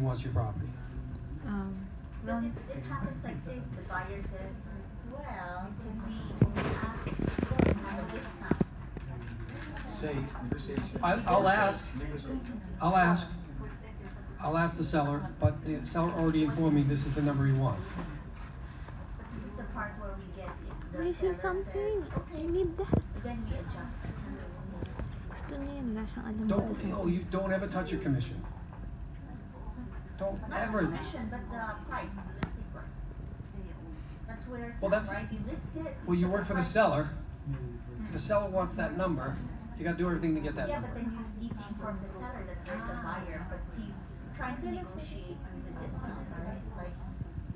wants your property. But it happens like this. The buyer says, well, can we ask to have a discount? I'll ask the seller, but the seller already informed me this is the number he wants. But this is the part where we get it. I see something. I need that. Then we adjust. Gusto niya yun. Wala siyang alam You don't ever touch your commission. Don't ever. Not the commission, but the price, the listing price. That's where it's right. You list it. Well, you work for the seller. The seller wants that number. You got to do everything to get that number. Yeah, but then you need to inform the seller that there's a buyer, but he's trying to negotiate the discount, right? Like,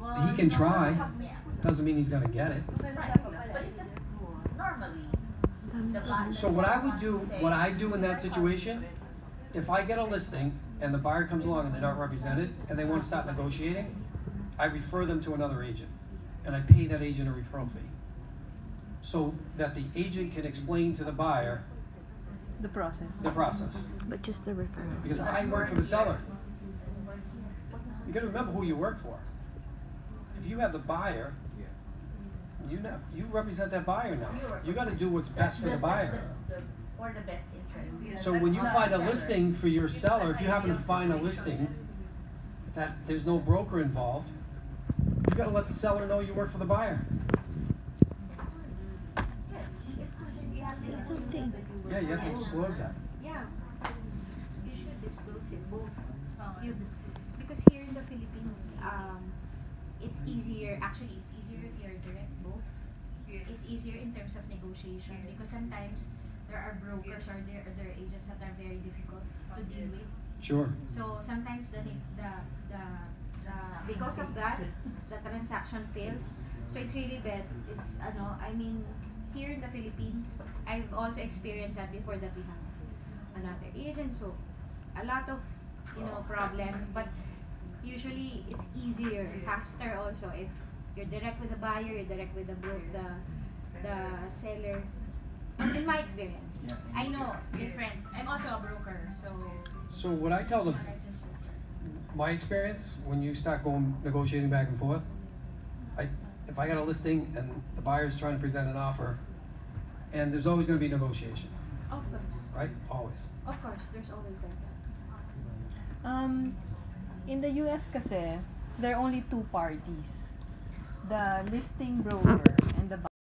well, He can try. Doesn't mean he's going to get it. Right. But it just normally. So what I do in that situation, if I get a listing and the buyer comes along and they're not represented and they want to start negotiating, I refer them to another agent and I pay that agent a referral fee so that the agent can explain to the buyer the process. But just the referral. Because I work for the seller. You got to remember who you work for. If you have the buyer, you represent that buyer now. You got to do what's best for the buyer. Or the best interest. So when you find a listing for your seller, if you happen to find a listing that there's no broker involved, you got to let the seller know you work for the buyer. Something. Yeah, you have to disclose that. Yeah, you should disclose it both. Because here in the Philippines, it's easier. Actually, it's easier if you're direct both. It's easier in terms of negotiation because sometimes there are brokers or there are agents that are very difficult to deal with. Sure. So sometimes because of that, the transaction fails. So it's really bad. It's here in the Philippines, I've also experienced that before that we have another agent. So a lot of problems, but usually it's easier, faster also if you're direct with the buyer, you're direct with the seller. And in my experience, I know different. I'm also a broker, So what I tell them, my experience, when you start negotiating back and forth, if I got a listing and the buyer's trying to present an offer, and there's always going to be negotiation. Of course. Right? Always. Of course, there's always like that. In the US kasi, there are only two parties. The listing broker and the